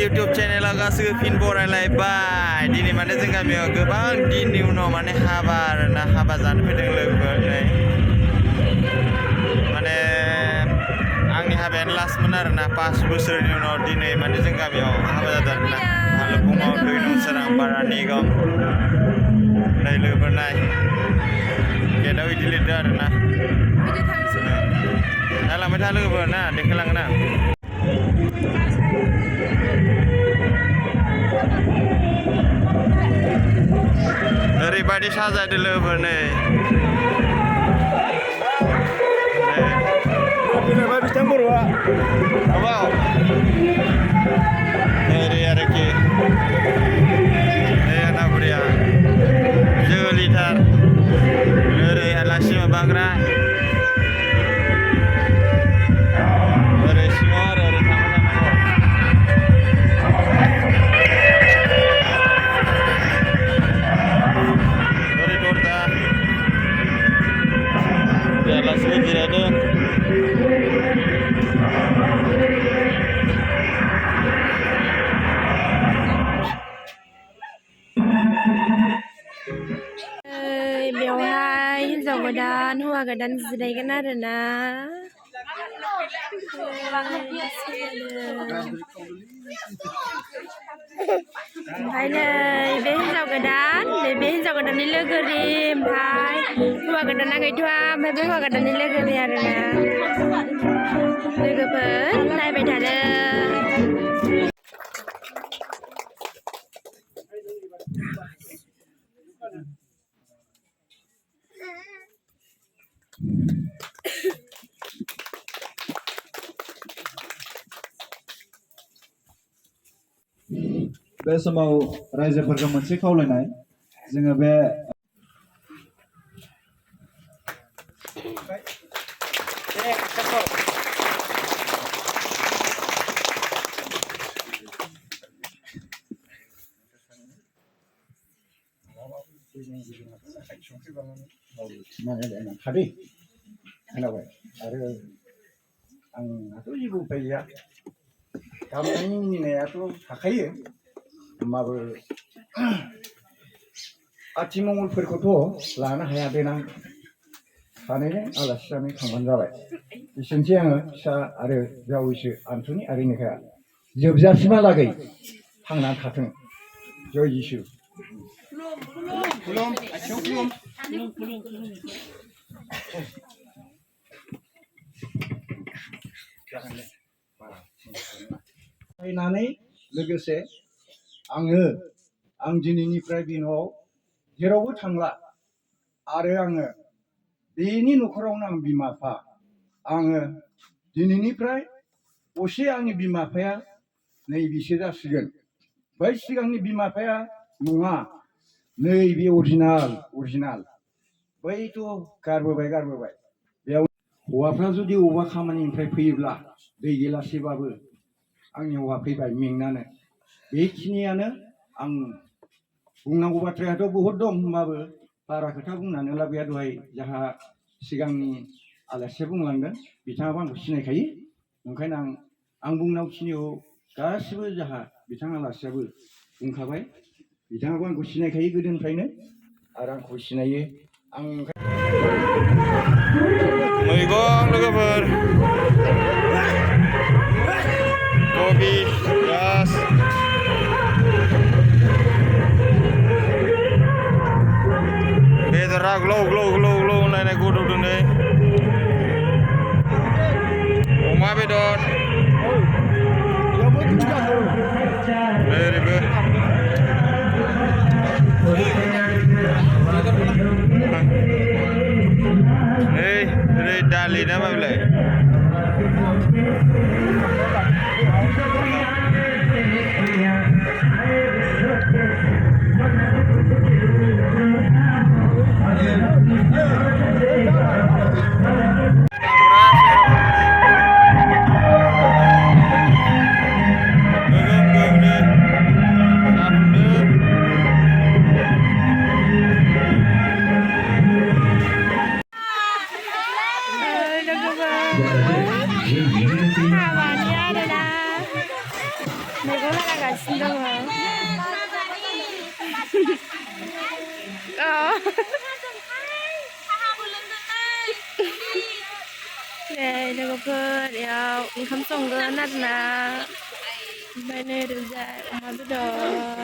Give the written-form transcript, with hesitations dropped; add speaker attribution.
Speaker 1: YouTube channel गासैबो फिन बरायलायबाय दिनै माने जों गामियाव गोबां दिननि उनाव माने हाबा आरोना हाबा जानो फैदों लोगोफोर नै माने आंनि हाबायानो लास्टमोन आरोना 5 बोसोरनि उनाव दिनै माने जों गामियाव हाबा जादों आरोना हालुङाव दै नंसोरां बारा निगम नै लोगोफोर नाय गेटआव इदि लिरदों आरोना जालांबाय था लोगोफोर ना देखायलांगोन आं ओरैबायदि साजायदों लोगोफोर नै बिथां बर'आ ओरै आरोखि नै आना बुरिया जोलिथार ओरै आलासि माबाग्रा ओरै सिङाव आरो ओरै आलासिबो जिरायदों
Speaker 2: बेवहाय हिन्जाव गोदान हौवा गोदान जिरायगोन आरोना ओमफ्राय नै बे हिन्जाव गोदाननि लोगोरि ओमफ्राय हौवा गोदाना गैथ'आ ओमफ्राय बे हौवा गोदाननि लोगोरि आरोना लोगोफोर नायबाय थादो
Speaker 3: बे समाव रायजोफोरखौ मोनसे खावलायनाय जोङो बे
Speaker 4: खादै खोनाबाय आरो आंहाथ' जेबो उपाय गैया गामिनि मिनिनायाथ' थाखायो होमबाबो आथिमंगलफोरखौथ' लानो हाया देनां सानैनो आलासि जानो थांबानो जाबाय एसेनोसै आङो फिसा आरो जावैसो आन्थुनि आरो निखाया जोबजासिमहालागै थांनानै थाथों जय जिसु फैनानै लोगोसे आं दिनैनिफ्राय बे न'आव जेरावबो थांला आरो आङो बेनि न'खरावनो आं बिमा बिफा आङो दिनैनिफ्राय असे आंनि बिमा बिफाया नै बिसो जासिगोन बै सिगांनि बिमा बिफाया नङा नै बे अरिजिनाल बैथ' गारबोबाय बेयाव हौवाफ्रा जुदि अबेबा खामानिनिफ्राय फैयोब्ला दै गिलासेबाबो आंनि हौवा फैबाय मेंनानै बेखिनियानो आं बुंनांगौ बाथ्रायाथ' बहुद दं होमबाबो बारा खोथा बुंनानै लाब गैया दहाय जाहा सिगांनि आलासिया बुंलांदों बिथाङाबो आंखौ सिनायखायो ओंखायनो आं बुंनांगौखिनिखौ गासिबो जाहा बिथां आलासियाबो बुंखाबाय बिथाङाबो आंखौ सिनायखायो गोदोनिफ्रायनो आरो आंखौ सिनायो आं
Speaker 1: मैगं लोगोफोर कबि पियाज बेदरा ग्लौ होनलायनाय गोदौदों नै अमा बेदर ओरैबो ओरै दालि ना मा बेलाय
Speaker 2: संगासिनो दङ अ नै लोगोफोर बेयाव ओंखाम संगोन आरोना ओमफ्राय नै ओरैजाय अमा बेदर